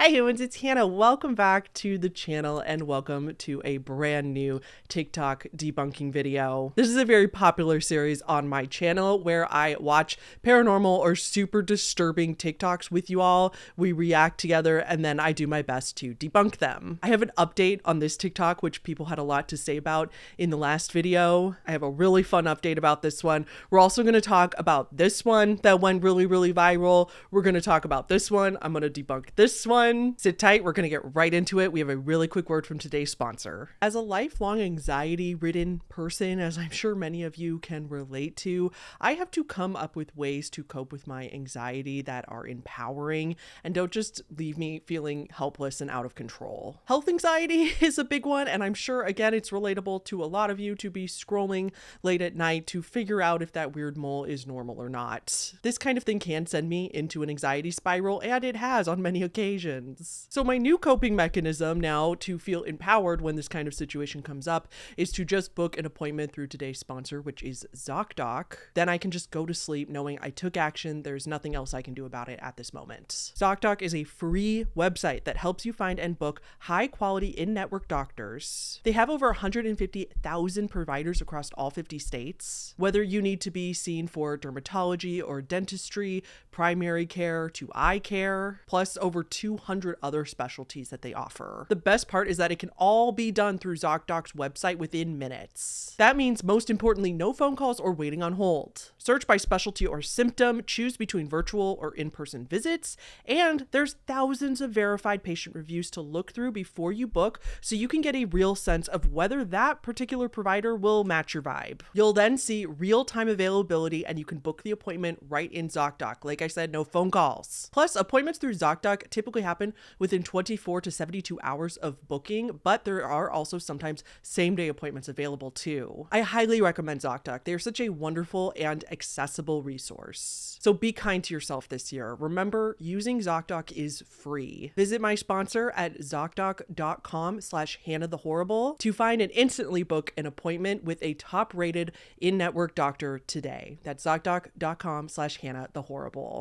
Hey humans, it's Hannah. Welcome back to the channel and welcome to a brand new TikTok debunking video. This is a very popular series on my channel where I watch paranormal or super disturbing TikToks with you all. We react together and then I do my best to debunk them. I have an update on this TikTok, which people had a lot to say about in the last video. I have a really fun update about this one. We're also going to talk about this one that went really viral. We're going to talk about this one. I'm going to debunk this one. Sit tight, we're gonna get right into it. We have a really quick word from today's sponsor. As a lifelong anxiety-ridden person, as I'm sure many of you can relate to, I have to come up with ways to cope with my anxiety that are empowering and don't just leave me feeling helpless and out of control. Health anxiety is a big one, and I'm sure, again, it's relatable to a lot of you to be scrolling late at night to figure out if that weird mole is normal or not. This kind of thing can send me into an anxiety spiral, and it has on many occasions. So my new coping mechanism now to feel empowered when this kind of situation comes up is to just book an appointment through today's sponsor, which is ZocDoc. Then I can just go to sleep knowing I took action. There's nothing else I can do about it at this moment. ZocDoc is a free website that helps you find and book high quality in-network doctors. They have over 150,000 providers across all 50 states. Whether you need to be seen for dermatology or dentistry, primary care to eye care, plus over 200 other specialties that they offer. The best part is that it can all be done through ZocDoc's website within minutes. That means, most importantly, no phone calls or waiting on hold. Search by specialty or symptom, choose between virtual or in-person visits, and there's thousands of verified patient reviews to look through before you book, so you can get a real sense of whether that particular provider will match your vibe. You'll then see real-time availability and you can book the appointment right in ZocDoc. Like I said, no phone calls. Plus, appointments through ZocDoc typically happen within 24 to 72 hours of booking, but there are also sometimes same-day appointments available too. I highly recommend ZocDoc. They are such a wonderful and accessible resource. So be kind to yourself this year. Remember, using ZocDoc is free. Visit my sponsor at ZocDoc.com/HannahTheHorrible to find and instantly book an appointment with a top-rated in-network doctor today. That's ZocDoc.com/HannahTheHorrible.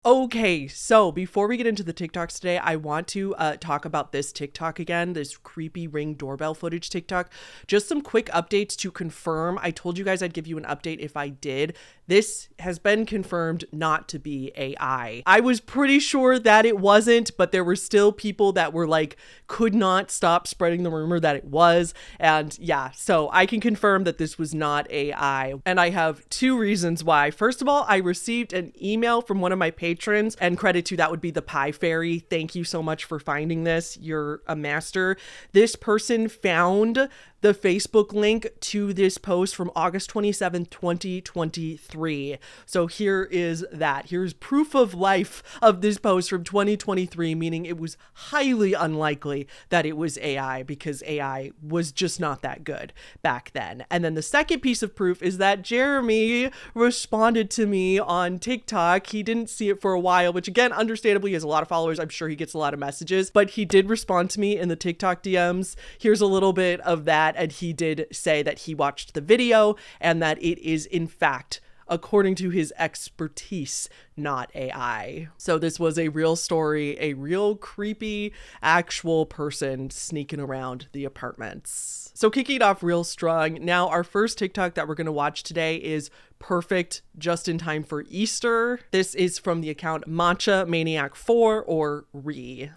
Okay, so before we get into the TikToks today, I want to talk about this TikTok again, this creepy Ring doorbell footage TikTok. Just some quick updates to confirm. I told you guys I'd give you an update if I did. This has been confirmed not to be AI. I was pretty sure that it wasn't, but there were still people that were like, could not stop spreading the rumor that it was. And yeah, so I can confirm that this was not AI. And I have two reasons why. First of all, I received an email from one of my patrons, and credit to that would be the Pie Fairy. Thank you so much for finding this. You're a master. This person found the Facebook link to this post from August 27th, 2023. So here is that. Here's proof of life of this post from 2023, meaning it was highly unlikely that it was AI because AI was just not that good back then. And then the second piece of proof is that Jeremy responded to me on TikTok. He didn't see it for a while, which again, understandably, he has a lot of followers. I'm sure he gets a lot of messages, but he did respond to me in the TikTok DMs. Here's a little bit of that. And he did say that he watched the video and that it is, in fact, according to his expertise, not AI. So this was a real story, a real creepy actual person sneaking around the apartments. So kicking it off real strong. Now our first TikTok that we're going to watch today is perfect, just in time for Easter. This is from the account Matcha Maniac 4 or Re.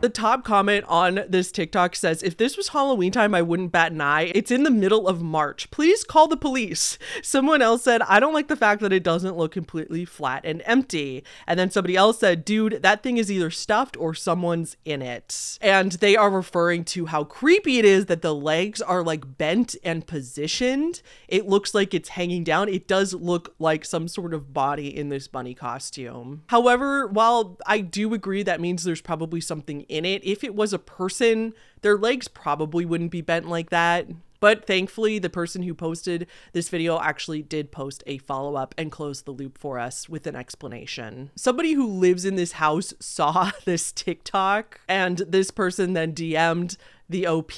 The top comment on this TikTok says, if this was Halloween time, I wouldn't bat an eye. It's in the middle of March. Please call the police. Someone else said, I don't like the fact that it doesn't look completely flat and empty. And then somebody else said, dude, that thing is either stuffed or someone's in it. And they are referring to how creepy it is that the legs are like bent and positioned. It looks like it's hanging down. It does look like some sort of body in this bunny costume. However, while I do agree that means there's probably something in it, if it was a person, their legs probably wouldn't be bent like that. But thankfully, the person who posted this video actually did post a follow-up and close the loop for us with an explanation. Somebody who lives in this house saw this TikTok, and this person then DM'd the OP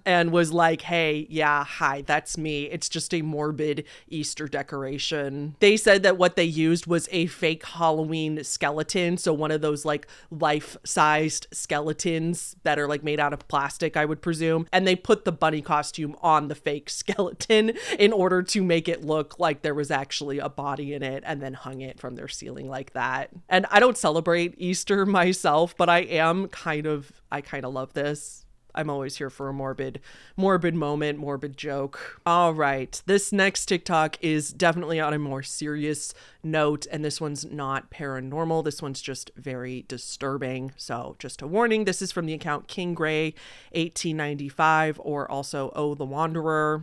and was like, hey, yeah, hi, that's me. It's just a morbid Easter decoration. They said that what they used was a fake Halloween skeleton. So one of those like life-sized skeletons that are like made out of plastic, I would presume. And they put the bunny costume on the fake skeleton in order to make it look like there was actually a body in it, and then hung it from their ceiling like that. And I don't celebrate Easter myself, but I kind of love this. I'm always here for a morbid moment, morbid joke. All right, this next TikTok is definitely on a more serious note, and this one's not paranormal. This one's just very disturbing. So just a warning, this is from the account King Gray 1895, or also Oh the Wanderer.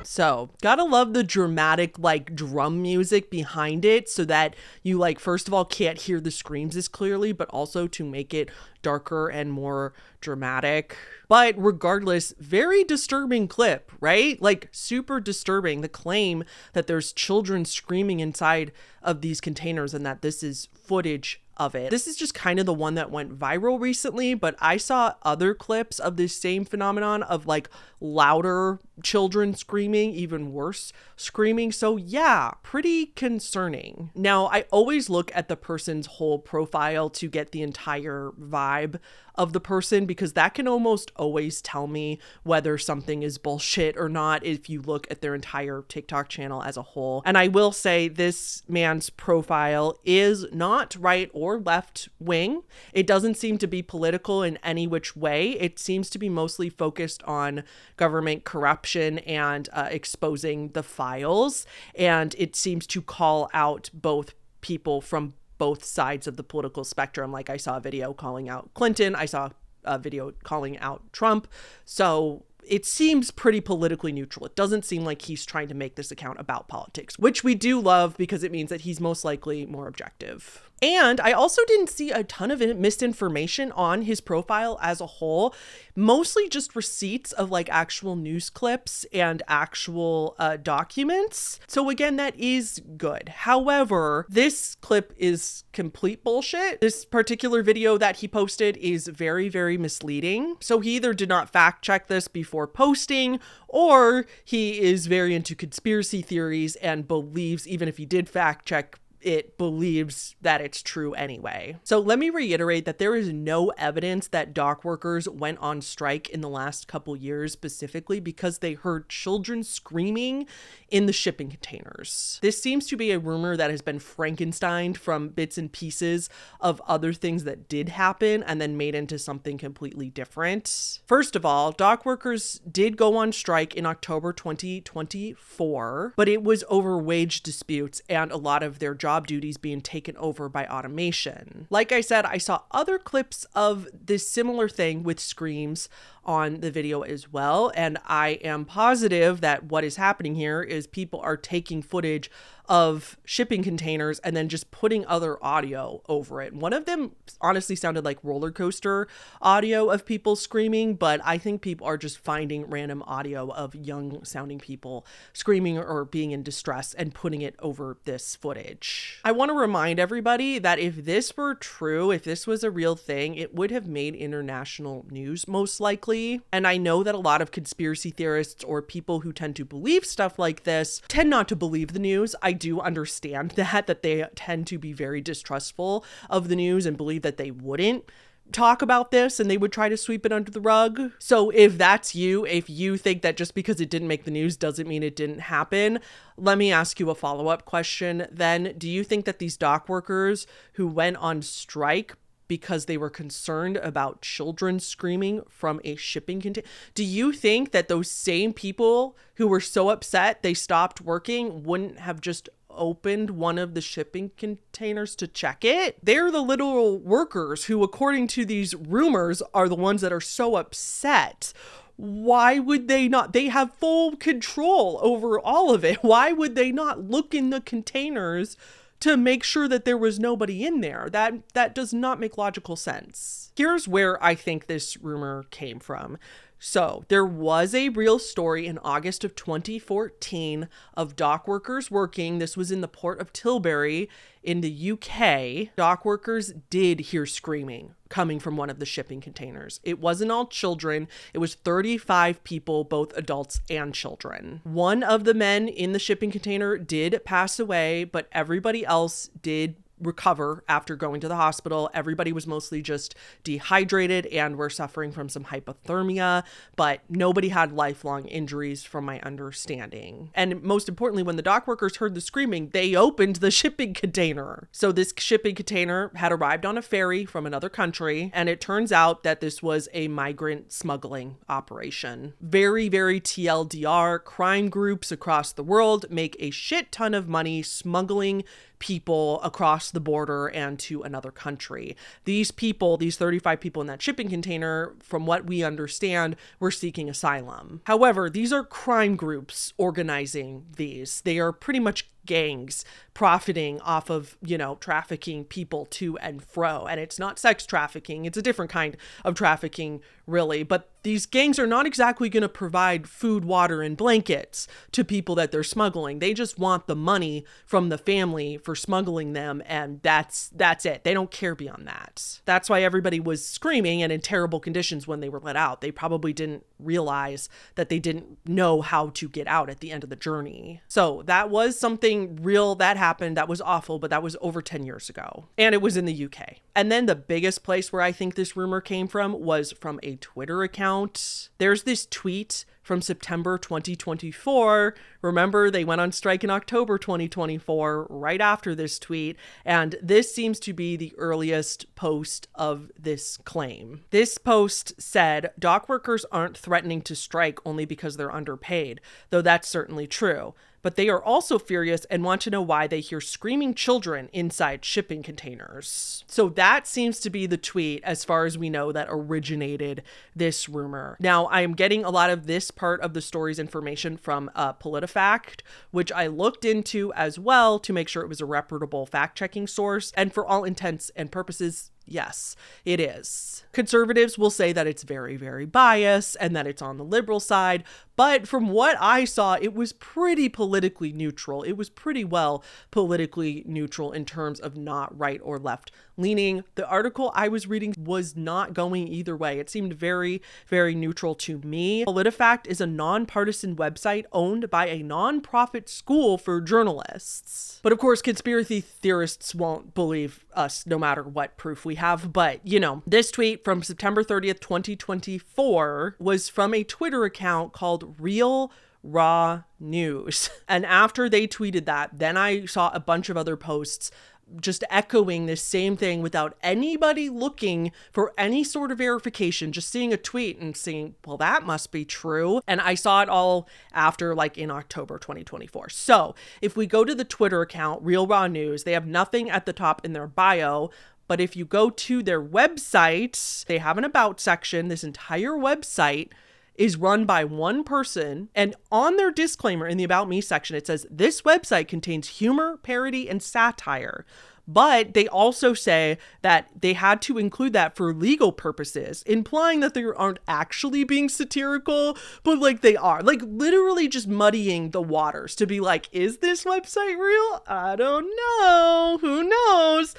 So gotta love the dramatic like drum music behind it, so that you like, first of all, can't hear the screams as clearly, but also to make it darker and more dramatic. But regardless, very disturbing clip, right? Like super disturbing. The claim that there's children screaming inside of these containers and that this is footage of it. This is just kind of the one that went viral recently, but I saw other clips of this same phenomenon of like louder children screaming, even worse screaming. So yeah, pretty concerning. Now, I always look at the person's whole profile to get the entire vibe of the person, because that can almost always tell me whether something is bullshit or not if you look at their entire TikTok channel as a whole. And I will say this man's profile is not right or left wing. It doesn't seem to be political in any which way. It seems to be mostly focused on government corruption and exposing the files. And it seems to call out both people from both sides of the political spectrum. Like I saw a video calling out Clinton. I saw a video calling out Trump. So it seems pretty politically neutral. It doesn't seem like he's trying to make this account about politics, which we do love because it means that he's most likely more objective. And I also didn't see a ton of misinformation on his profile as a whole, mostly just receipts of like actual news clips and actual documents. So again, that is good. However, this clip is complete bullshit. This particular video that he posted is very, very misleading. So he either did not fact check this before posting, or he is very into conspiracy theories and believes, even if he did fact check, it believes that it's true anyway. So let me reiterate that there is no evidence that dock workers went on strike in the last couple years specifically because they heard children screaming in the shipping containers. This seems to be a rumor that has been Frankensteined from bits and pieces of other things that did happen and then made into something completely different. First of all, dock workers did go on strike in October 2024, but it was over wage disputes and a lot of their job duties being taken over by automation. Like I said, I saw other clips of this similar thing with screams on the video as well, and I am positive that what is happening here is people are taking footage of shipping containers and then just putting other audio over it. One of them honestly sounded like roller coaster audio of people screaming, but I think people are just finding random audio of young sounding people screaming or being in distress and putting it over this footage. I want to remind everybody that if this were true, if this was a real thing, it would have made international news most likely. And I know that a lot of conspiracy theorists or people who tend to believe stuff like this tend not to believe the news. I do understand that they tend to be very distrustful of the news and believe that they wouldn't talk about this and they would try to sweep it under the rug. So if that's you, if you think that just because it didn't make the news doesn't mean it didn't happen, let me ask you a follow-up question then. Do you think that these dock workers who went on strike because they were concerned about children screaming from a shipping container, do you think that those same people who were so upset they stopped working wouldn't have just opened one of the shipping containers to check it? They're the literal workers who, according to these rumors, are the ones that are so upset. Why would they not? They have full control over all of it. Why would they not look in the containers to make sure that there was nobody in there? That does not make logical sense. Here's where I think this rumor came from. So there was a real story in August of 2014 of dock workers working. This was in the port of Tilbury in the UK. Dock workers did hear screaming coming from one of the shipping containers. It wasn't all children. It was 35 people, both adults and children. One of the men in the shipping container did pass away, but everybody else did recover after going to the hospital. Everybody was mostly just dehydrated and were suffering from some hypothermia, but nobody had lifelong injuries from my understanding. And most importantly, when the dock workers heard the screaming, they opened the shipping container. So this shipping container had arrived on a ferry from another country, and it turns out that this was a migrant smuggling operation. Very, very TLDR, crime groups across the world make a shit ton of money smuggling people across the border and to another country. These people, these 35 people in that shipping container, from what we understand, were seeking asylum. However, these are crime groups organizing these. They are pretty much gangs profiting off of, trafficking people to and fro. And it's not sex trafficking. It's a different kind of trafficking, really. But these gangs are not exactly going to provide food, water, and blankets to people that they're smuggling. They just want the money from the family for smuggling them. And that's it. They don't care beyond that. That's why everybody was screaming and in terrible conditions when they were let out. They probably didn't realize that they didn't know how to get out at the end of the journey. So that was something real that happened. That was awful, but that was over 10 years ago. And it was in the UK. And then the biggest place where I think this rumor came from was from a Twitter account. There's this tweet from September 2024. Remember, they went on strike in October 2024, right after this tweet. And this seems to be the earliest post of this claim. This post said, dock workers aren't threatening to strike only because they're underpaid, though that's certainly true. But they are also furious and want to know why they hear screaming children inside shipping containers. So that seems to be the tweet, as far as we know, that originated this rumor. Now, I am getting a lot of this part of the story's information from PolitiFact, which I looked into as well to make sure it was a reputable fact-checking source. And for all intents and purposes, yes, it is. Conservatives will say that it's very, very biased and that it's on the liberal side. But from what I saw, it was pretty politically neutral. It was pretty well politically neutral in terms of not right or left leaning. The article I was reading was not going either way. It seemed very, very neutral to me. PolitiFact is a nonpartisan website owned by a nonprofit school for journalists. But of course, conspiracy theorists won't believe us no matter what proof we have. But, this tweet from September 30th, 2024 was from a Twitter account called Real Raw News. And after they tweeted that, then I saw a bunch of other posts just echoing this same thing without anybody looking for any sort of verification, just seeing a tweet and saying, well, that must be true. And I saw it all after, in October 2024. So if we go to the Twitter account, Real Raw News, they have nothing at the top in their bio. But if you go to their website, they have an about section. This entire website is run by one person. And on their disclaimer in the About Me section, it says, this website contains humor, parody, and satire. But they also say that they had to include that for legal purposes, implying that they aren't actually being satirical, but they are. Literally just muddying the waters to be is this website real? I don't know. Who knows?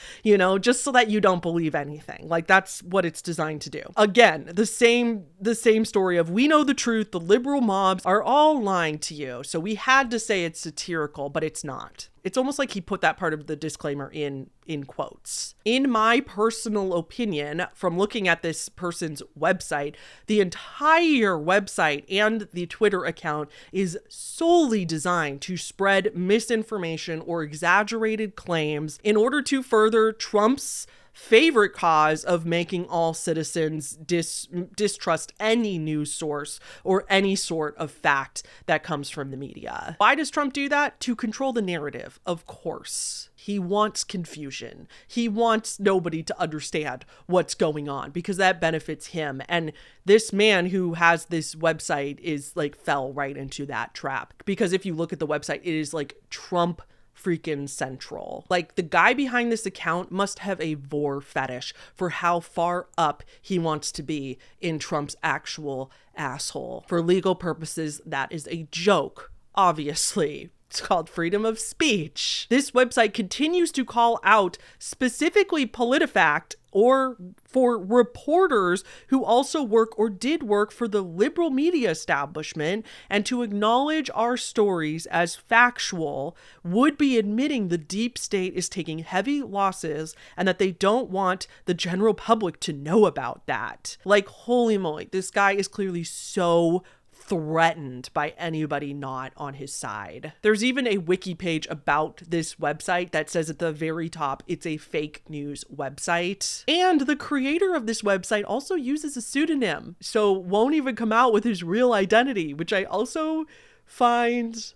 Just so that you don't believe anything. That's what it's designed to do. Again, the same story of, we know the truth, the liberal mobs are all lying to you. So we had to say it's satirical, but it's not. It's almost like he put that part of the disclaimer in quotes. In my personal opinion, from looking at this person's website, the entire website and the Twitter account is solely designed to spread misinformation or exaggerated claims in order to further Trump's favorite cause of making all citizens distrust any news source or any sort of fact that comes from the media. Why does Trump do that? To control the narrative, of course. He wants confusion. He wants nobody to understand what's going on because that benefits him. And this man who has this website is like fell right into that trap. Because if you look at the website, it is like Trump freaking central. Like, the guy behind this account must have a vor fetish for how far up he wants to be in Trump's actual asshole. For legal purposes, that is a joke, obviously. It's called freedom of speech. This website continues to call out specifically PolitiFact or for reporters who also work or did work for the liberal media establishment, and to acknowledge our stories as factual would be admitting the deep state is taking heavy losses and that they don't want the general public to know about that. Like, holy moly, this guy is clearly so threatened by anybody not on his side. There's even a wiki page about this website that says at the very top, it's a fake news website. And the creator of this website also uses a pseudonym, so won't even come out with his real identity, which I also find,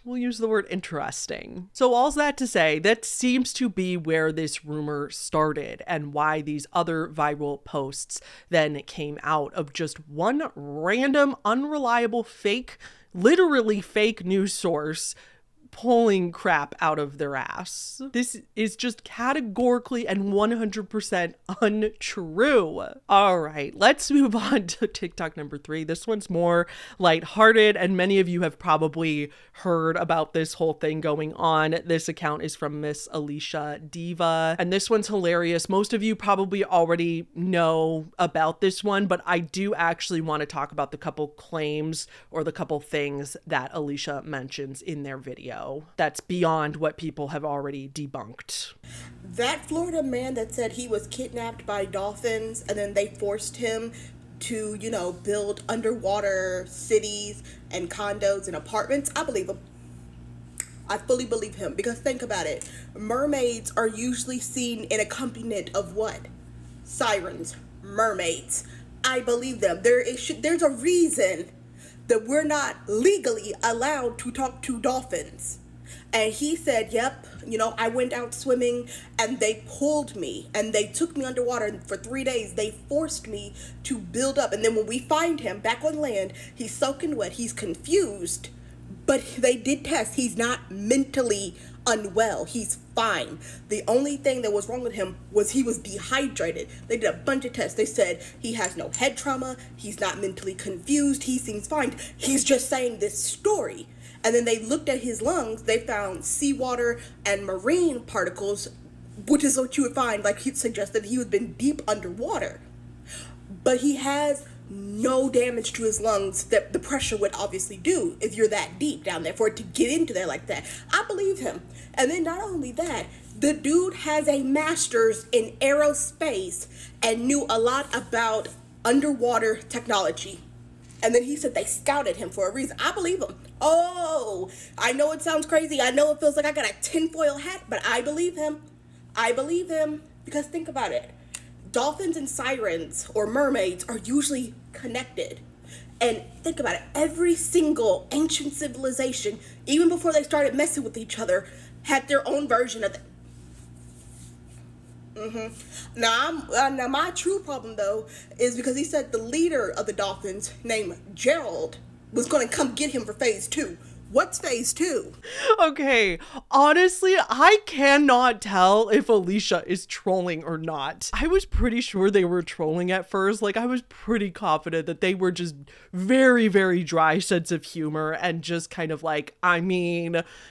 we'll use the word interesting. So all's that to say, that seems to be where this rumor started and why these other viral posts then came out of just one random, unreliable, fake, literally fake news source pulling crap out of their ass. This is just categorically and 100% untrue. All right, let's move on to TikTok number 3. This one's more lighthearted, and many of you have probably heard about this whole thing going on. This account is from Miss Alicia Diva, and this one's hilarious. Most of you probably already know about this one, but I do actually want to talk about the couple claims or the couple things that Alicia mentions in their video that's beyond what people have already debunked. That Florida man that said he was kidnapped by dolphins and then they forced him to, build underwater cities and condos and apartments, I believe him. I fully believe him, because think about it. Mermaids are usually seen in accompaniment of what? Sirens. Mermaids. I believe them. There's a reason that we're not legally allowed to talk to dolphins. And he said, yep, I went out swimming and they pulled me and they took me underwater for 3 days. They forced me to build up. And then when we find him back on land, he's soaking wet. He's confused, but they did test. He's not mentally unwell. He's fine. The only thing that was wrong with him was he was dehydrated. They did a bunch of tests. They said he has no head trauma. He's not mentally confused. He seems fine. He's just saying this story. And then they looked at his lungs. They found seawater and marine particles, which is what you would find, like he suggested, he had been deep underwater. But he has no damage to his lungs that the pressure would obviously do if you're that deep down there, for it to get into there like that. I believe him. And then not only that, the dude has a master's in aerospace and knew a lot about underwater technology. And then he said they scouted him for a reason. I believe him. Oh, I know it sounds crazy. I know it feels like I got a tinfoil hat, but I believe him. I believe him, because think about it. Dolphins and sirens or mermaids are usually connected. And think about it. Every single ancient civilization, even before they started messing with each other, had their own version of it. Now my true problem though is because he said the leader of the dolphins, named Gerald, was going to come get him for phase 2. What's phase 2? Okay, honestly, I cannot tell if Alicia is trolling or not. I was pretty sure they were trolling at first. Like, I was pretty confident that they were just very, very dry sense of humor and just kind of like,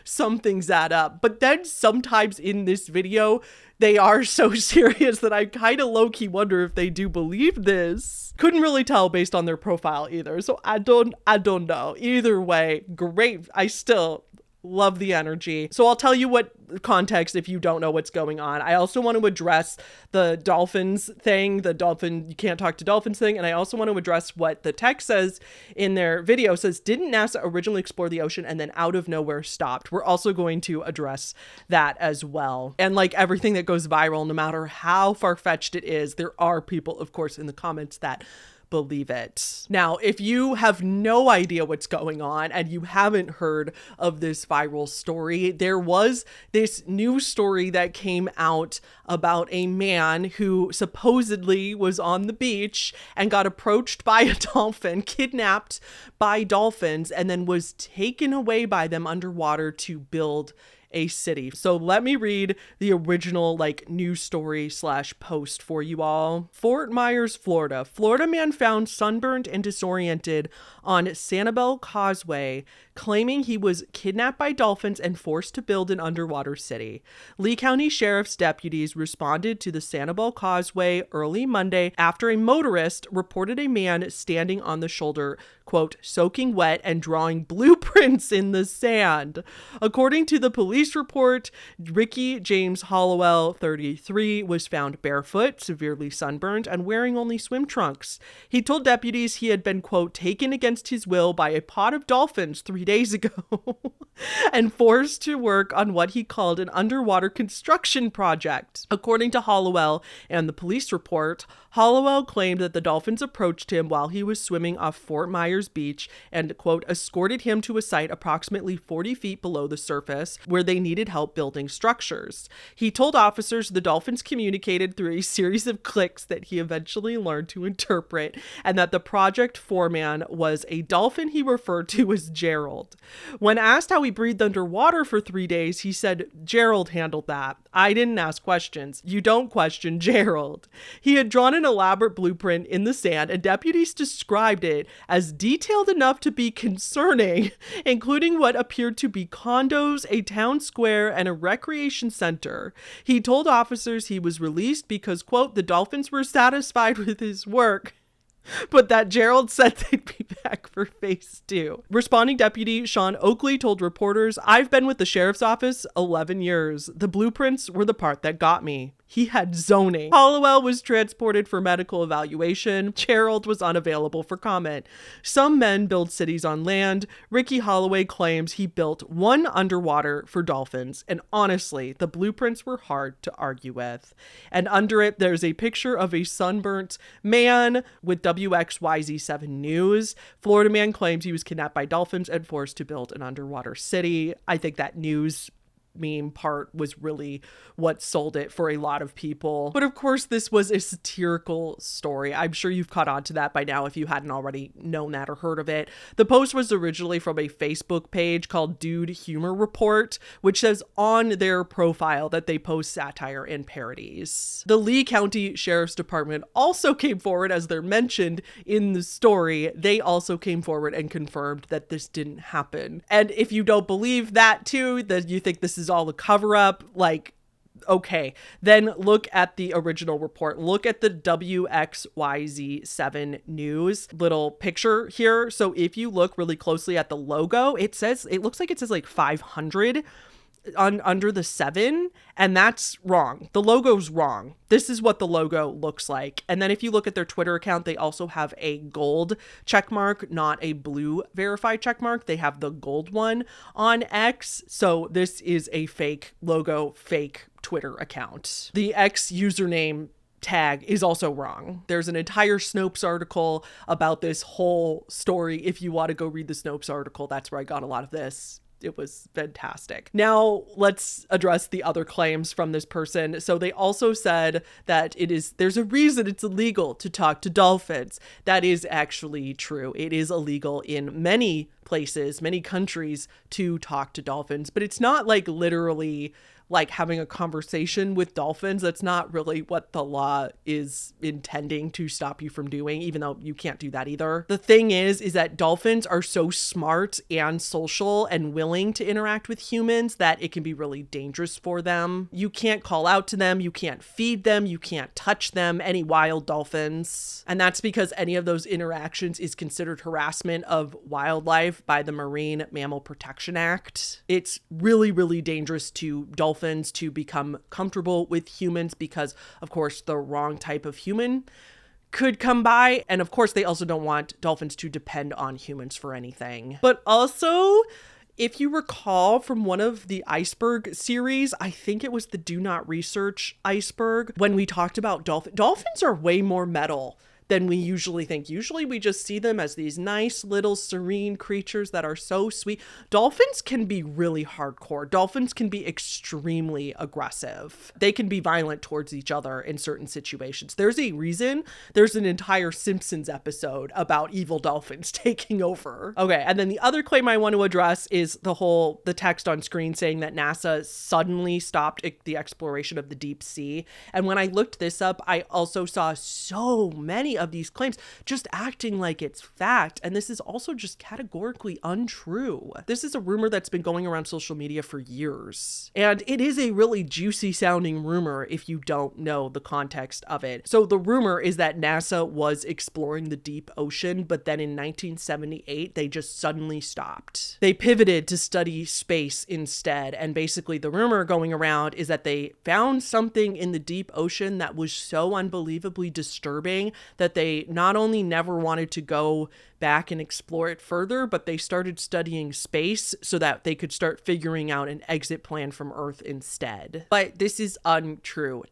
some things add up. But then sometimes in this video, they are so serious that I kind of low-key wonder if they do believe this. Couldn't really tell based on their profile either, so I don't know. Either way, great. I still Love the energy. So I'll tell you what context if you don't know what's going on. I also want to address the dolphins thing, the dolphin, you can't talk to dolphins thing. And I also want to address what the text says in their video. It says, didn't NASA originally explore the ocean and then out of nowhere stopped? We're also going to address that as well. And like everything that goes viral, no matter how far-fetched it is, there are people, of course, in the comments that believe it. Now, if you have no idea what's going on and you haven't heard of this viral story, there was this news story that came out about a man who supposedly was on the beach and got approached by a dolphin, kidnapped by dolphins, and then was taken away by them underwater to build a city. So let me read the original news story / post for you all. Fort Myers, Florida. Florida man found sunburned and disoriented on Sanibel Causeway, claiming he was kidnapped by dolphins and forced to build an underwater city. Lee County Sheriff's deputies responded to the Sanibel Causeway early Monday after a motorist reported a man standing on the shoulder, quote, soaking wet and drawing blueprints in the sand. According to the police report, Ricky James Hollowell, 33, was found barefoot, severely sunburned, and wearing only swim trunks. He told deputies he had been, quote, taken against his will by a pod of dolphins 3 days ago and forced to work on what he called an underwater construction project. According to Hollowell and the police report, Hollowell claimed that the dolphins approached him while he was swimming off Fort Myers Beach and, quote, escorted him to a site approximately 40 feet below the surface where they needed help building structures. He told officers the dolphins communicated through a series of clicks that he eventually learned to interpret, and that the project foreman was a dolphin he referred to as Gerald. When asked how he breathed underwater for 3 days, he said, Gerald handled that. I didn't ask questions. You don't question Gerald. He had drawn an elaborate blueprint in the sand, and deputies described it as detailed enough to be concerning, including what appeared to be condos, a town square, and a recreation center. He told officers he was released because, quote, the dolphins were satisfied with his work, but that Gerald said they'd be back for phase 2. Responding deputy Sean Oakley told reporters, I've been with the sheriff's office 11 years. The blueprints were the part that got me. He had zoning. Hollowell was transported for medical evaluation. Gerald was unavailable for comment. Some men build cities on land. Ricky Holloway claims he built one underwater for dolphins. And honestly, the blueprints were hard to argue with. And under it, there's a picture of a sunburnt man with WXYZ7 News. Florida man claims he was kidnapped by dolphins and forced to build an underwater city. I think that news meme part was really what sold it for a lot of people. But of course, this was a satirical story. I'm sure you've caught on to that by now if you hadn't already known that or heard of it. The post was originally from a Facebook page called Dude Humor Report, which says on their profile that they post satire and parodies. The Lee County Sheriff's Department also came forward, as they're mentioned in the story. They also came forward and confirmed that this didn't happen. And if you don't believe that too, that you think this is all a cover up, okay, then look at the original report. Look at the WXYZ7 News little picture here. So if you look really closely at the logo, it looks like it says 500 under the 7, and that's wrong. The logo's wrong. This is what the logo looks like. And then if you look at their Twitter account, they also have a gold check mark, not a blue verified check mark. They have the gold one on X. So this is a fake logo, fake Twitter account. The X username tag is also wrong. There's an entire Snopes article about this whole story. If you want to go read the Snopes article, that's where I got a lot of this. It was fantastic. Now let's address the other claims from this person. So they also said that there's a reason it's illegal to talk to dolphins. That is actually true. It is illegal in many places, many countries, to talk to dolphins, but it's not literally like having a conversation with dolphins. That's not really what the law is intending to stop you from doing, even though you can't do that either. The thing is that dolphins are so smart and social and willing to interact with humans that it can be really dangerous for them. You can't call out to them, you can't feed them, you can't touch them, any wild dolphins. And that's because any of those interactions is considered harassment of wildlife by the Marine Mammal Protection Act. It's really, really dangerous to dolphins to become comfortable with humans because, of course, the wrong type of human could come by. And of course, they also don't want dolphins to depend on humans for anything. But also, if you recall from one of the iceberg series, I think it was the Do Not Research iceberg, when we talked about dolphins are way more metal than we usually think. Usually we just see them as these nice little serene creatures that are so sweet. Dolphins can be really hardcore. Dolphins can be extremely aggressive. They can be violent towards each other in certain situations. There's a reason there's an entire Simpsons episode about evil dolphins taking over. Okay, and then the other claim I want to address is the text on screen saying that NASA suddenly stopped the exploration of the deep sea. And when I looked this up, I also saw so many of these claims just acting like it's fact. And this is also just categorically untrue. This is a rumor that's been going around social media for years. And it is a really juicy sounding rumor if you don't know the context of it. So the rumor is that NASA was exploring the deep ocean, but then in 1978, they just suddenly stopped. They pivoted to study space instead. And basically the rumor going around is that they found something in the deep ocean that was so unbelievably disturbing that they not only never wanted to go back and explore it further, but they started studying space so that they could start figuring out an exit plan from Earth instead. But this is untrue.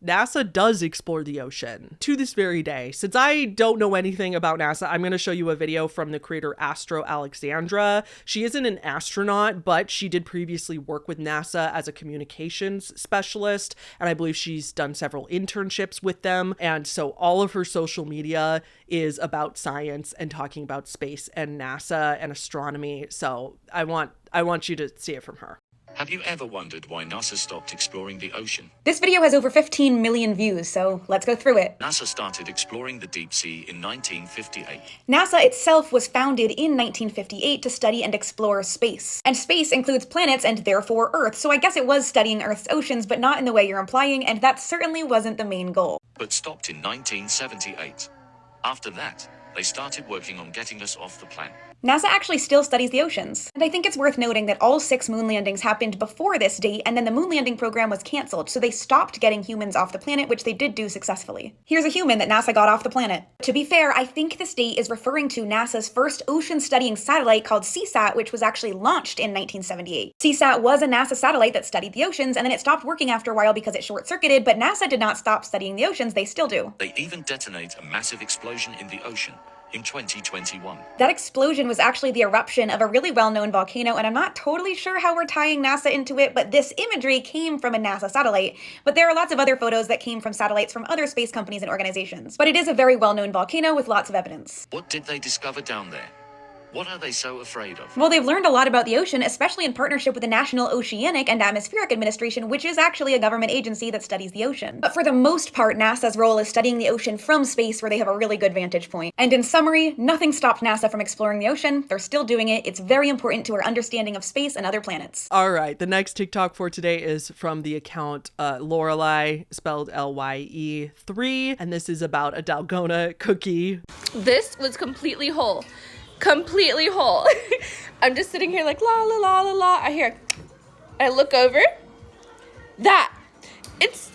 NASA does explore the ocean to this very day. Since I don't know anything about NASA, I'm going to show you a video from the creator Astro Alexandra. She isn't an astronaut, but she did previously work with NASA as a communications specialist, and I believe she's done several internships with them. And so all of her social media is about science and talking about space and NASA and astronomy. So I want you to see it from her. Have you ever wondered why NASA stopped exploring the ocean? This video has over 15 million views, so let's go through it. NASA started exploring the deep sea in 1958. NASA itself was founded in 1958 to study and explore space. And space includes planets and therefore Earth, so I guess it was studying Earth's oceans, but not in the way you're implying, and that certainly wasn't the main goal. But stopped in 1978. After that, they started working on getting us off the planet. NASA actually still studies the oceans. And I think it's worth noting that all 6 moon landings happened before this date, and then the moon landing program was canceled, so they stopped getting humans off the planet, which they did do successfully. Here's a human that NASA got off the planet. To be fair, I think this date is referring to NASA's first ocean-studying satellite called CSAT, which was actually launched in 1978. CSAT was a NASA satellite that studied the oceans, and then it stopped working after a while because it short-circuited, but NASA did not stop studying the oceans, they still do. They even detonate a massive explosion in the ocean in 2021. That explosion was actually the eruption of a really well-known volcano, and I'm not totally sure how we're tying NASA into it, but this imagery came from a NASA satellite. But there are lots of other photos that came from satellites from other space companies and organizations. But it is a very well-known volcano with lots of evidence. What did they discover down there? What are they so afraid of? Well, they've learned a lot about the ocean, especially in partnership with the National Oceanic and Atmospheric Administration, which is actually a government agency that studies the ocean. But for the most part, NASA's role is studying the ocean from space, where they have a really good vantage point. And in summary, nothing stopped NASA from exploring the ocean. They're still doing it. It's very important to our understanding of space and other planets. All right, the next TikTok for today is from the account Lorelei, spelled Lye 3, and this is about a Dalgona cookie. This was completely whole. Completely whole. I'm just sitting here like la la la la la. I hear, I look over. It's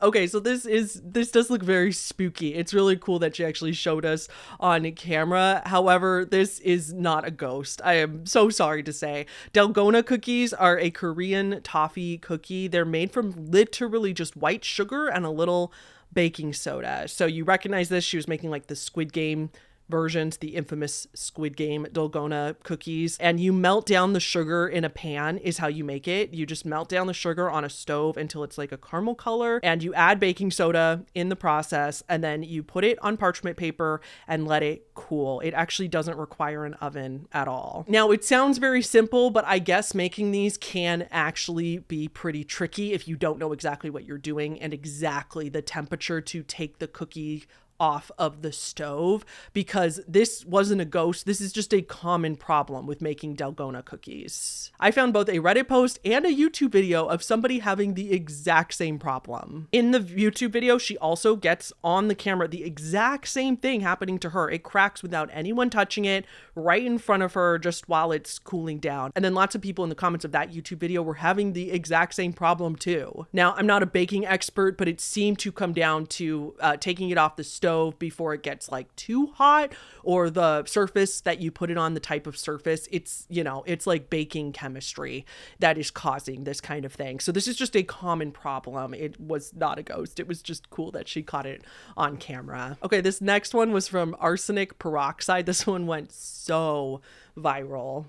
Okay, so this does look very spooky. It's really cool that she actually showed us on camera. However, this is not a ghost. I am so sorry to say. Dalgona cookies are a Korean toffee cookie. They're made from literally just white sugar and a little baking soda. So you recognize this. She was making like the Squid Game versions, the infamous Squid Game Dalgona cookies. And you melt down the sugar in a pan is how you make it. You just melt down the sugar on a stove until it's like a caramel color, and you add baking soda in the process, and then you put it on parchment paper and let it cool. It actually doesn't require an oven at all. Now, it sounds very simple, but I guess making these can actually be pretty tricky if you don't know exactly what you're doing and exactly the temperature to take the cookie off of the stove, because this wasn't a ghost. This is just a common problem with making Dalgona cookies. I found both a Reddit post and a YouTube video of somebody having the exact same problem. In the YouTube video, she also gets on the camera the exact same thing happening to her. It cracks without anyone touching it right in front of her just while it's cooling down. And then lots of people in the comments of that YouTube video were having the exact same problem too. Now, I'm not a baking expert, but it seemed to come down to taking it off the stove before it gets like too hot, or the surface that you put it on, the type of surface. It's, you know, it's like baking chemistry that is causing this kind of thing. So this is just a common problem. It was not a ghost. It was just cool that she caught it on camera. Okay, this next one was from Arsenic Peroxide. This one went so viral.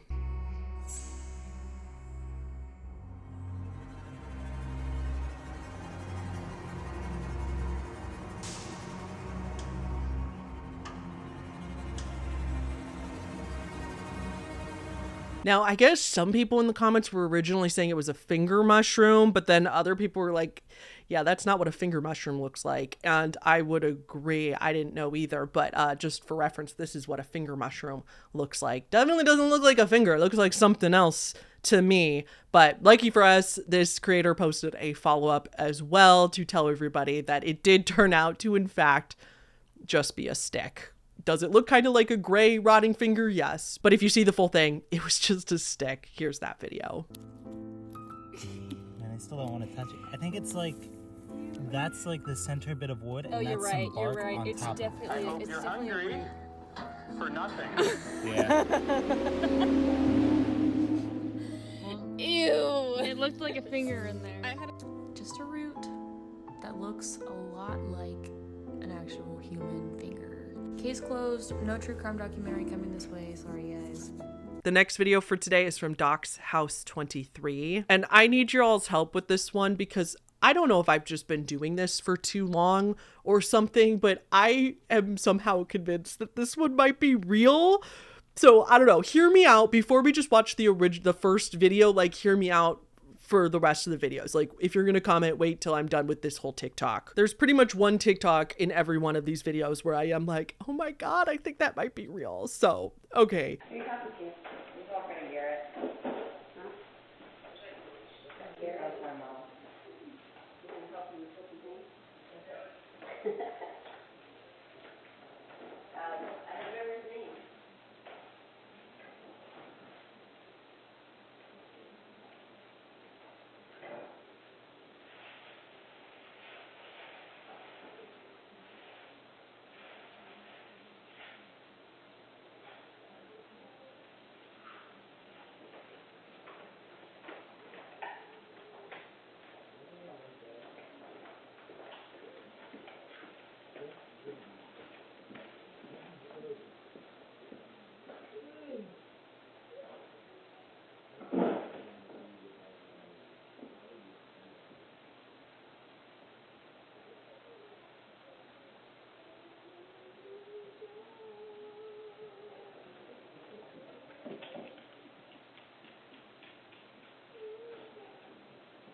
Now, I guess some people in the comments were originally saying it was a finger mushroom, but then other people were like, yeah, that's not what a finger mushroom looks like. And I would agree. I didn't know either, but just for reference, this is what a finger mushroom looks like. Definitely doesn't look like a finger. It looks like something else to me. But lucky for us, this creator posted a follow-up as well to tell everybody that it did turn out to, in fact, just be a stick. Does it look kind of like a gray rotting finger? Yes. But if you see the full thing, it was just a stick. Here's that video. And I still don't want to touch it. I think it's like, that's like the center bit of wood. And Oh, you're that's right. some bark You're right. on It's top of it. definitely. I hope It's you're definitely. hungry for nothing. Yeah. Ew. It looked like a finger in there. Just a root that looks a lot like an actual human finger. Case closed. No true crime documentary coming this way. Sorry, guys. The next video for today is from Doc's House 23. And I need your all's help with this one because I don't know if I've just been doing this for too long or something, but I am somehow convinced that this one might be real. So I don't know. Hear me out before we just watch the first video. Like, hear me out for the rest of the videos. Like, if you're gonna comment, wait till I'm done with this whole TikTok. There's pretty much one TikTok in every one of these videos where I am like, oh my god, I think that might be real. So, okay.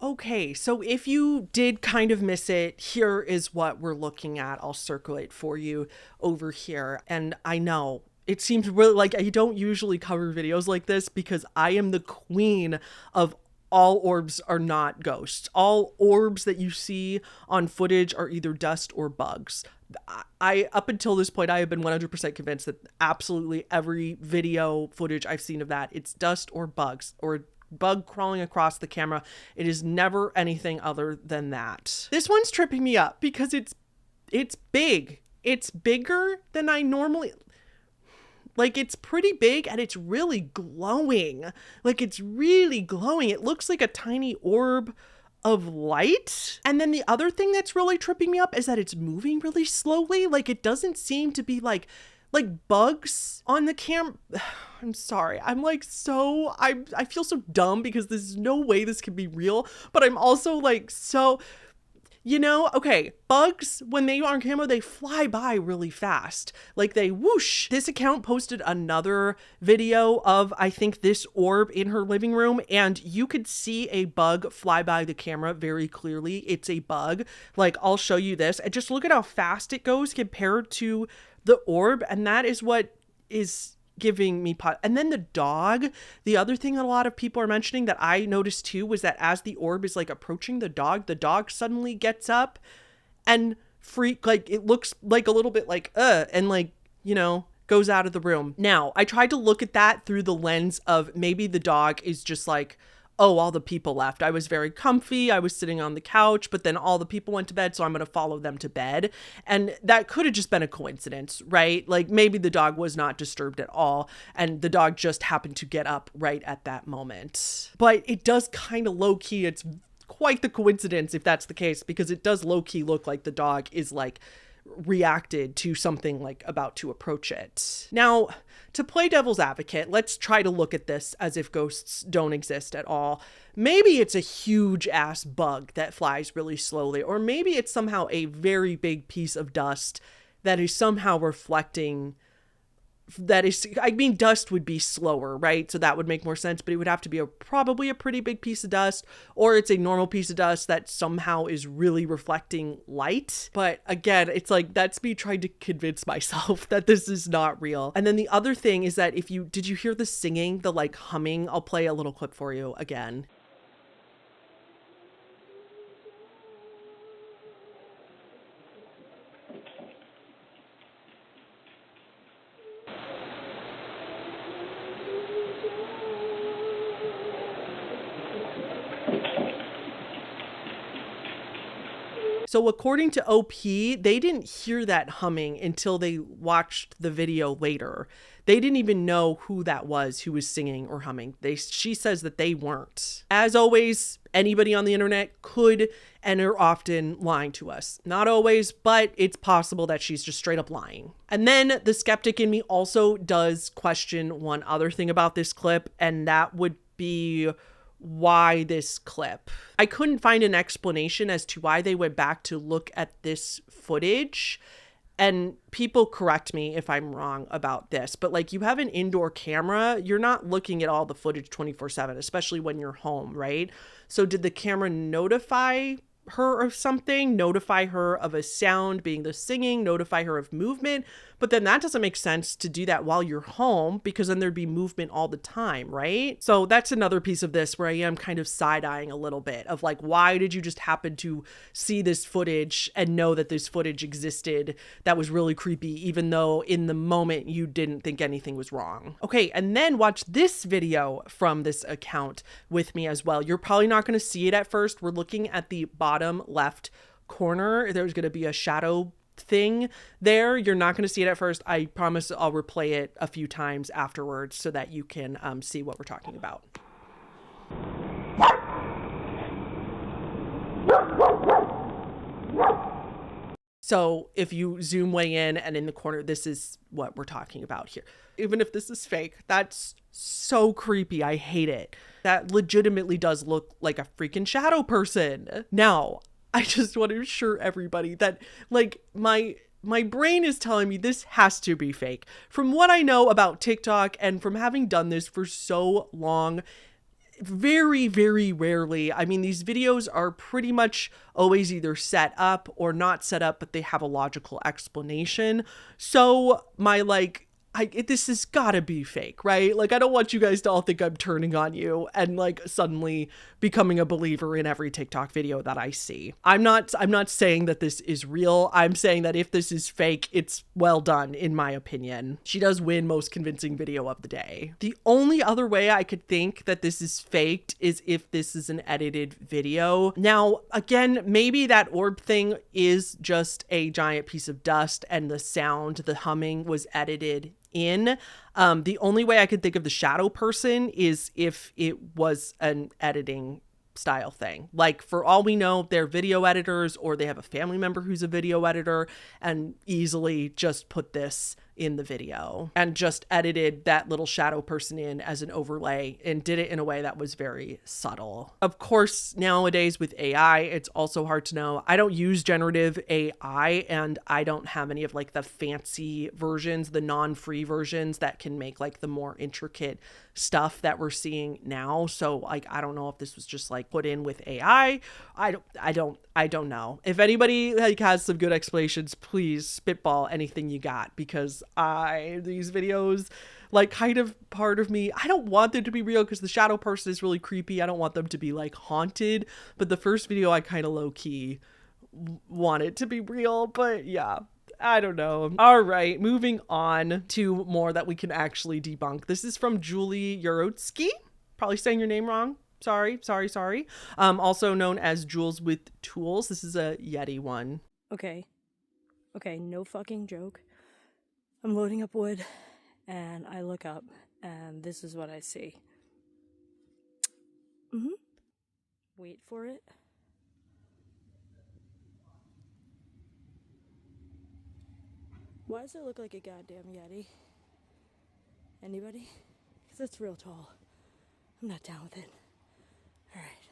Okay, so if you did kind of miss it, here is what we're looking at. I'll circle it for you over here. And I know it seems really like I don't usually cover videos like this because I am the queen of all orbs are not ghosts. All orbs that you see on footage are either dust or bugs. Up until this point, I have been 100% convinced that absolutely every video footage I've seen of that, it's dust or bugs or bug crawling across the camera. It is never anything other than that. This one's tripping me up because it's big. It's bigger than I normally, like, it's pretty big and it's really glowing. Like, it's really glowing. It looks like a tiny orb of light. And then the other thing that's really tripping me up is that it's moving really slowly. Like, it doesn't seem to be like like bugs on the cam. I'm sorry. I'm like I feel so dumb because there's no way this can be real, but I'm also like okay, bugs, when they are on camera, they fly by really fast. Like they whoosh. This account posted another video of, I think, this orb in her living room, and you could see a bug fly by the camera very clearly. It's a bug. Like, I'll show you this, and just look at how fast it goes compared to the orb, and that is what is giving me and then the dog. The other thing that a lot of people are mentioning that I noticed too was that as the orb is like approaching the dog suddenly gets up and like it looks like a little bit like and like, goes out of the room. Now, I tried to look at that through the lens of maybe the dog is just like, oh, all the people left. I was very comfy. I was sitting on the couch, but then all the people went to bed, so I'm going to follow them to bed. And that could have just been a coincidence, right? Like maybe the dog was not disturbed at all, and the dog just happened to get up right at that moment. But it does kind of low-key, it's quite the coincidence if that's the case, because it does low-key look like the dog is like reacted to something like about to approach it. Now, to play devil's advocate, let's try to look at this as if ghosts don't exist at all. Maybe it's a huge ass bug that flies really slowly, or maybe it's somehow a very big piece of dust that is somehow reflecting. Dust would be slower, right? So that would make more sense, but it would have to be probably a pretty big piece of dust, or it's a normal piece of dust that somehow is really reflecting light. But again, it's like, that's me trying to convince myself that this is not real. And then the other thing is that did you hear the singing, the like humming? I'll play a little clip for you again. So according to OP, they didn't hear that humming until they watched the video later. They didn't even know who that was who was singing or humming. She says that they weren't. As always, anybody on the internet could and are often lying to us. Not always, but it's possible that she's just straight up lying. And then the skeptic in me also does question one other thing about this clip, and that would be why this clip. I couldn't find an explanation as to why they went back to look at this footage. And people correct me if I'm wrong about this, but like, you have an indoor camera, you're not looking at all the footage 24/7, especially when you're home, right? So did the camera notify her of something, notify her of a sound being the singing, notify her of movement? But then that doesn't make sense to do that while you're home, because then there'd be movement all the time, right? So that's another piece of this where I am kind of side-eyeing a little bit of like, why did you just happen to see this footage and know that this footage existed that was really creepy, even though in the moment you didn't think anything was wrong? Okay, and then watch this video from this account with me as well. You're probably not going to see it at first. We're looking at the bottom left corner. There's going to be a shadow thing there. You're not going to see it at first. I promise I'll replay it a few times afterwards so that you can see what we're talking about. So if you zoom way in and in the corner, this is what we're talking about here. Even if this is fake, that's so creepy. I hate it. That legitimately does look like a freaking shadow person. Now, I just want to assure everybody that like my brain is telling me this has to be fake. From what I know about TikTok and from having done this for so long, very, very rarely, I mean, these videos are pretty much always either set up or not set up, but they have a logical explanation. So my this has gotta be fake, right? Like, I don't want you guys to all think I'm turning on you and like suddenly becoming a believer in every TikTok video that I see. I'm not saying that this is real. I'm saying that if this is fake, it's well done, in my opinion. She does win most convincing video of the day. The only other way I could think that this is faked is if this is an edited video. Now, again, maybe that orb thing is just a giant piece of dust and the sound, the humming was edited in. The only way I could think of the shadow person is if it was an editing style thing. Like, for all we know, they're video editors or they have a family member who's a video editor and easily just put this in the video and just edited that little shadow person in as an overlay and did it in a way that was very subtle. Of course, nowadays with AI, it's also hard to know. I don't use generative AI and I don't have any of like the fancy versions, the non-free versions that can make like the more intricate stuff that we're seeing now. So like, I don't know if this was just like put in with AI. I don't know. If anybody like has some good explanations, please spitball anything you got, because these videos, like, kind of part of me, I don't want them to be real because the shadow person is really creepy. I don't want them to be like haunted, but the first video I kind of low-key want it to be real. But yeah, I don't know. All right, moving on to more that we can actually debunk. This is from Julie Yarotsky. Probably saying your name wrong. Sorry. Also known as Jules with Tools. This is a Yeti one. Okay, no fucking joke. I'm loading up wood, and I look up, and this is what I see. Wait for it. Why does it look like a goddamn Yeti? Anybody? Because it's real tall. I'm not down with it. Alright.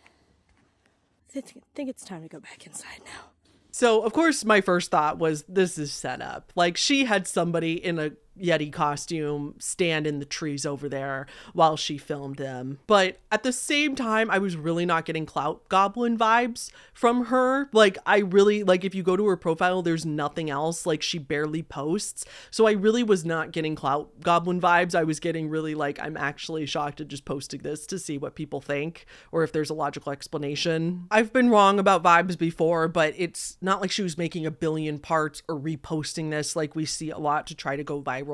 I think it's time to go back inside now. So, of course, my first thought was, this is set up. Like, she had somebody in a Yeti costume stand in the trees over there while she filmed them. But at the same time, I was really not getting Clout Goblin vibes from her. Like, I really, like, if you go to her profile, there's nothing else. Like, she barely posts. So I really was not getting Clout Goblin vibes. I was getting really like, I'm actually shocked at just posting this to see what people think or if there's a logical explanation. I've been wrong about vibes before, but it's not like she was making a billion parts or reposting this like we see a lot to try to go viral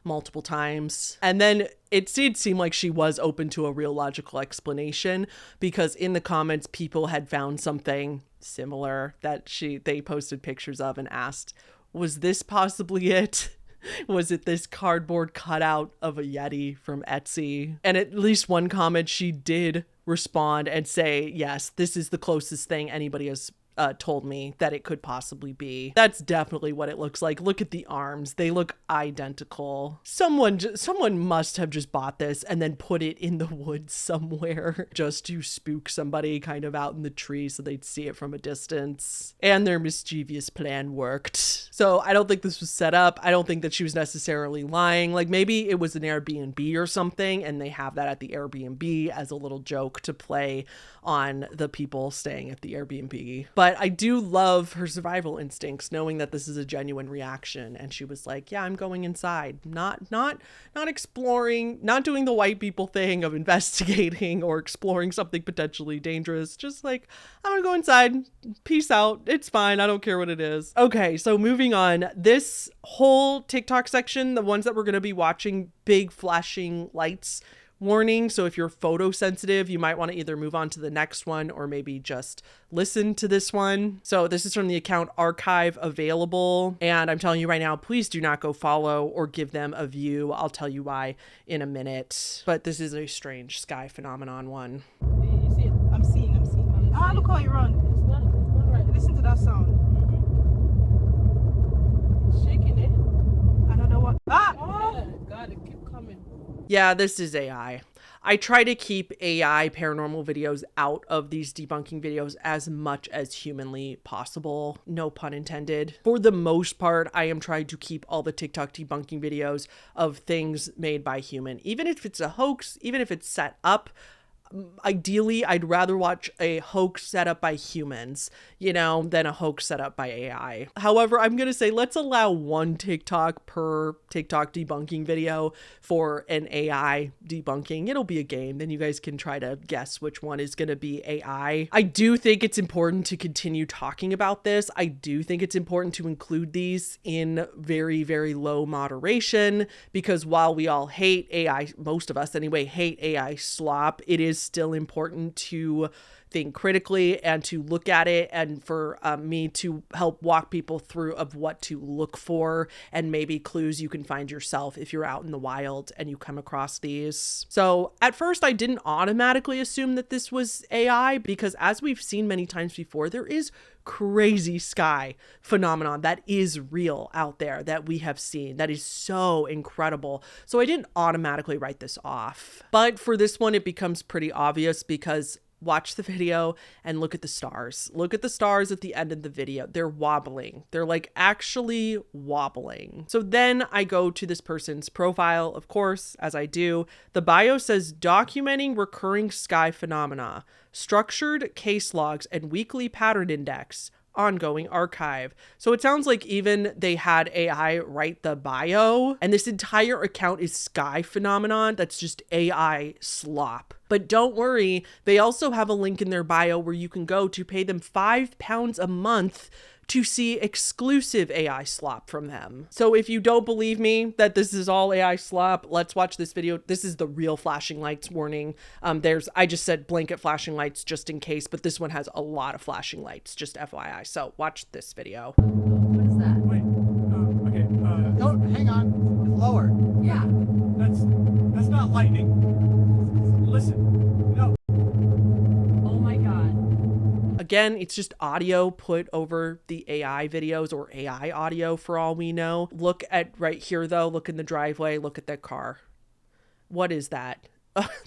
multiple times. And then it did seem like she was open to a real logical explanation, because in the comments people had found something similar that they posted pictures of and asked, was this possibly it? Was it this cardboard cutout of a Yeti from Etsy? And at least one comment she did respond and say, yes, this is the closest thing anybody has told me that it could possibly be. That's definitely what it looks like. Look at the arms. They look identical. Someone must have just bought this and then put it in the woods somewhere just to spook somebody kind of out in the tree so they'd see it from a distance. And their mischievous plan worked. So I don't think this was set up. I don't think that she was necessarily lying. Like, maybe it was an Airbnb or something and they have that at the Airbnb as a little joke to play on the people staying at the Airbnb. But I do love her survival instincts, knowing that this is a genuine reaction. And she was like, yeah, I'm going inside. Not exploring, not doing the white people thing of investigating or exploring something potentially dangerous. Just like, I'm gonna go inside. Peace out. It's fine. I don't care what it is. Okay, so moving on. This whole TikTok section, the ones that we're gonna be watching, big flashing lights warning. So if you're photosensitive, you might want to either move on to the next one or maybe just listen to this one. So this is from the account Archive Available. And I'm telling you right now, please do not go follow or give them a view. I'll tell you why in a minute. But this is a strange sky phenomenon one. You see it? I'm seeing. Ah, look how you run. It's not right. Listen to that sound. It's shaking it. Another one. Ah! Oh, God, it keep coming. Yeah, this is AI. I try to keep AI paranormal videos out of these debunking videos as much as humanly possible. No pun intended. For the most part, I am trying to keep all the TikTok debunking videos of things made by human. Even if it's a hoax, even if it's set up, ideally, I'd rather watch a hoax set up by humans, than a hoax set up by AI. However, I'm going to say let's allow one TikTok per TikTok debunking video for an AI debunking. It'll be a game. Then you guys can try to guess which one is going to be AI. I do think it's important to continue talking about this. I do think it's important to include these in very, very low moderation, because while we all hate AI, most of us anyway, hate AI slop, it is still important to think critically and to look at it, and for me to help walk people through of what to look for and maybe clues you can find yourself if you're out in the wild and you come across these. So at first I didn't automatically assume that this was AI, because as we've seen many times before, there is crazy sky phenomenon that is real out there that we have seen that is so incredible. So I didn't automatically write this off. But for this one, it becomes pretty obvious, because watch the video and look at the stars. Look at the stars at the end of the video. They're wobbling. They're like actually wobbling. So then I go to this person's profile, of course, as I do. The bio says documenting recurring sky phenomena, structured case logs and weekly pattern index, ongoing archive. So it sounds like even they had AI write the bio, and this entire account is sky phenomenon. That's just AI slop. But don't worry, they also have a link in their bio where you can go to pay them £5 a month to see exclusive AI slop from them. So if you don't believe me that this is all AI slop, let's watch this video. This is the real flashing lights warning. I just said blanket flashing lights just in case, but this one has a lot of flashing lights, just FYI. So watch this video. What is that? Wait, okay, don't, hang on, it's lower. Yeah. That's not lightning. Listen, no. Oh my God. Again, it's just audio put over the AI videos, or AI audio for all we know. Look at right here though, look in the driveway, look at that car. What is that?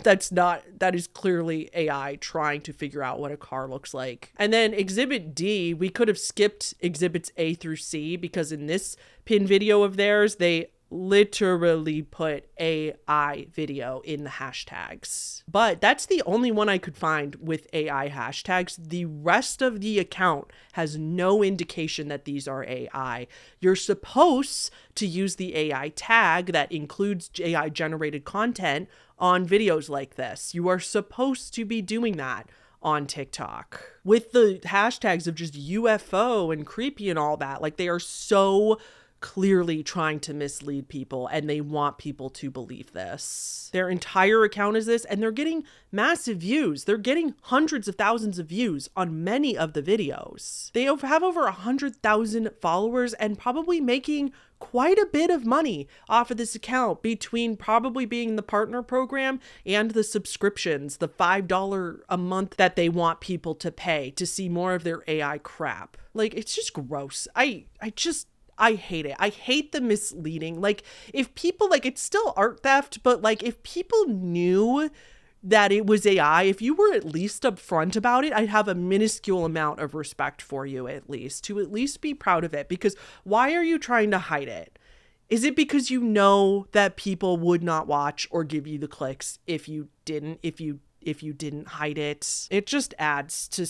That is clearly AI trying to figure out what a car looks like. And then exhibit D, we could have skipped exhibits A through C, because in this pin video of theirs, they literally put AI video in the hashtags. But that's the only one I could find with AI hashtags. The rest of the account has no indication that these are AI. You're supposed to use the AI tag that includes AI generated content on videos like this. You are supposed to be doing that on TikTok. With the hashtags of just UFO and creepy and all that, like, they are so clearly trying to mislead people, and they want people to believe this. Their entire account is this, and they're getting massive views. They're getting hundreds of thousands of views on many of the videos. They have over 100,000 followers and probably making quite a bit of money off of this account, between probably being the partner program and the subscriptions, the $5 a month that they want people to pay to see more of their AI crap. Like, it's just gross. I hate it. I hate the misleading. Like, if people, like, it's still art theft, but like, if people knew that it was AI, if you were at least upfront about it, I'd have a minuscule amount of respect for you, at least, to at least be proud of it. Because why are you trying to hide it? Is it because you know that people would not watch or give you the clicks if you didn't hide it? It just adds to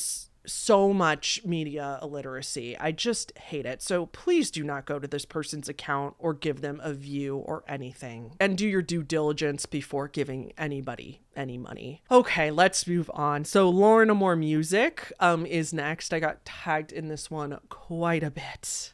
so much media illiteracy. I just hate it. So please do not go to this person's account or give them a view or anything. And do your due diligence before giving anybody any money. Okay, let's move on. So Lauren Amore Music is next. I got tagged in this one quite a bit.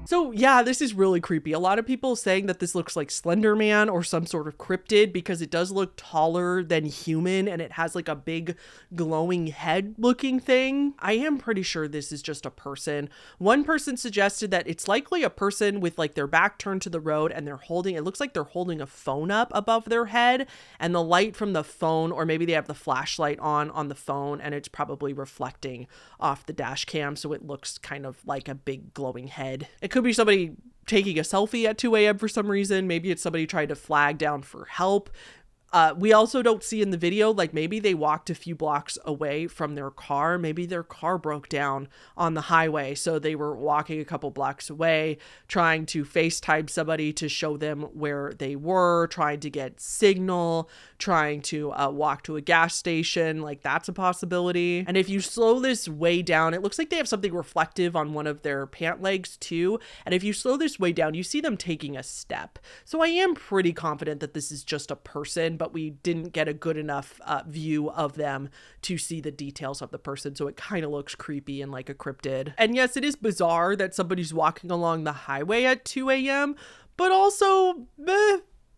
So yeah, this is really creepy. A lot of people saying that this looks like Slender Man or some sort of cryptid, because it does look taller than human and it has like a big glowing head looking thing. I am pretty sure this is just a person. One person suggested that it's likely a person with like their back turned to the road, and it looks like they're holding a phone up above their head, and the light from the phone, or maybe they have the flashlight on the phone, and it's probably reflecting off the dash cam, so it looks kind of like a big glowing head. It could be somebody taking a selfie at 2 a.m. for some reason. Maybe it's somebody trying to flag down for help. We also don't see in the video, like, maybe they walked a few blocks away from their car. Maybe their car broke down on the highway, so they were walking a couple blocks away, trying to FaceTime somebody to show them where they were, trying to get signal, trying to walk to a gas station. Like, that's a possibility. And if you slow this way down, it looks like they have something reflective on one of their pant legs too. And if you slow this way down, you see them taking a step. So I am pretty confident that this is just a person, but we didn't get a good enough view of them to see the details of the person. So it kind of looks creepy and like a cryptid. And yes, it is bizarre that somebody's walking along the highway at 2 a.m., but also,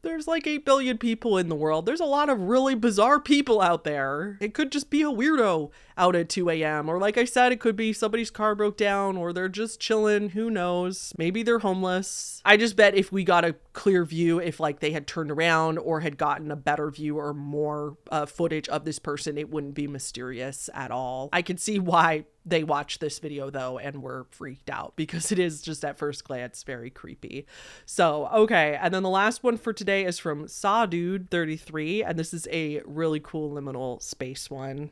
there's like 8 billion people in the world. There's a lot of really bizarre people out there. It could just be a weirdo out at 2 a.m. Or like I said, it could be somebody's car broke down or they're just chilling. Who knows? Maybe they're homeless. I just bet if we got a clear view, if like they had turned around or had gotten a better view or more footage of this person, it wouldn't be mysterious at all. I could see why they watched this video though and were freaked out, because it is just at first glance very creepy. So, okay. And then the last one for today is from SawDude33, and this is a really cool liminal space one.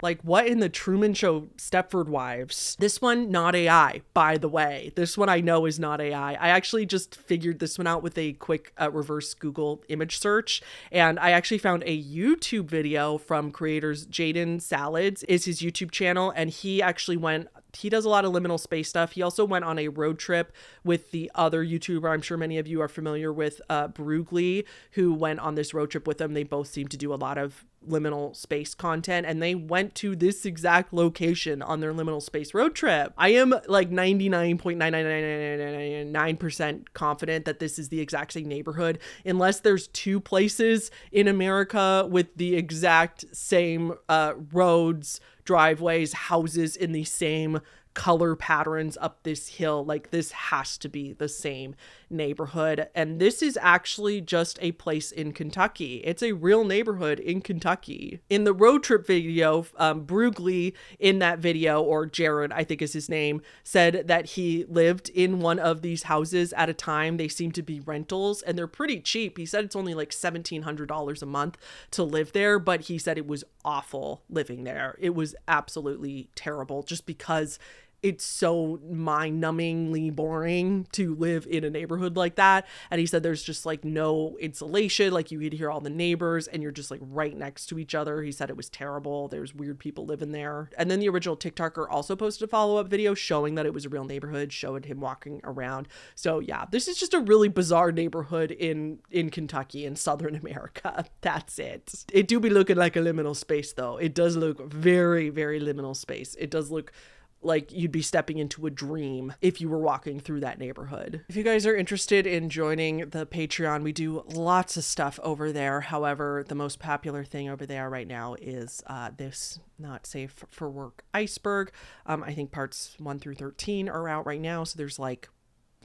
Like, what in the Truman Show Stepford Wives? This one, not AI, by the way. This one I know is not AI. I actually just figured this one out with a quick reverse Google image search. And I actually found a YouTube video from creators. Jaden Salads is his YouTube channel. And he actually he does a lot of liminal space stuff. He also went on a road trip with the other YouTuber I'm sure many of you are familiar with, Brugli, who went on this road trip with him. They both seem to do a lot of liminal space content, and they went to this exact location on their liminal space road trip. I am like 99.99999% confident that this is the exact same neighborhood, unless there's two places in America with the exact same roads, driveways, houses in the same color patterns up this hill. Like, this has to be the same neighborhood. And this is actually just a place in Kentucky. It's a real neighborhood in Kentucky. In the road trip video, Brugli in that video, or Jared, I think is his name, said that he lived in one of these houses at a time. They seem to be rentals and they're pretty cheap. He said it's only like $1,700 a month to live there, but he said it was awful living there. It was absolutely terrible, just because it's so mind-numbingly boring to live in a neighborhood like that. And he said there's just like no insulation. Like, you could hear all the neighbors and you're just like right next to each other. He said it was terrible. There's weird people living there. And then the original TikToker also posted a follow-up video showing that it was a real neighborhood, showing him walking around. So yeah, this is just a really bizarre neighborhood in Kentucky, in Southern America. That's it. It do be looking like a liminal space though. It does look very, very liminal space. It does look like you'd be stepping into a dream if you were walking through that neighborhood. If you guys are interested in joining the Patreon, we do lots of stuff over there. However, the most popular thing over there right now is this Not Safe for Work iceberg. I think parts 1 through 13 are out right now. So there's like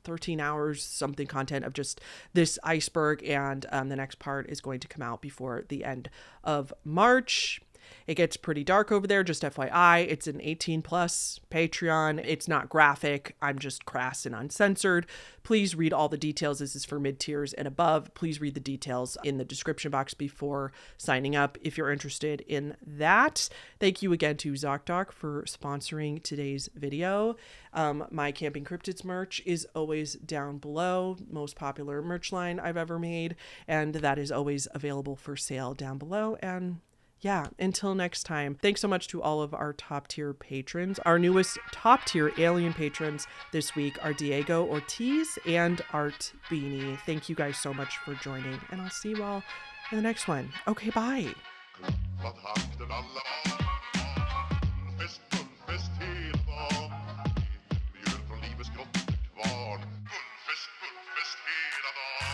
13 hours something content of just this iceberg, and the next part is going to come out before the end of March. It gets pretty dark over there, just FYI. It's an 18 plus Patreon. It's not graphic. I'm just crass and uncensored. Please read all the details. This is for mid-tiers and above. Please read the details in the description box before signing up if you're interested in that. Thank you again to ZocDoc for sponsoring today's video. My Camping Cryptids merch is always down below. Most popular merch line I've ever made. And that is always available for sale down below. And yeah, until next time, thanks so much to all of our top tier patrons. Our newest top tier alien patrons this week are Diego Ortiz and Art Beanie. Thank you guys so much for joining, and I'll see you all in the next one. Okay, bye. Gullfisk, gullfisk hela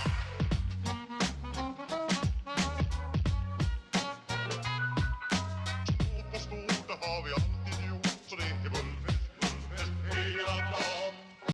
dagen.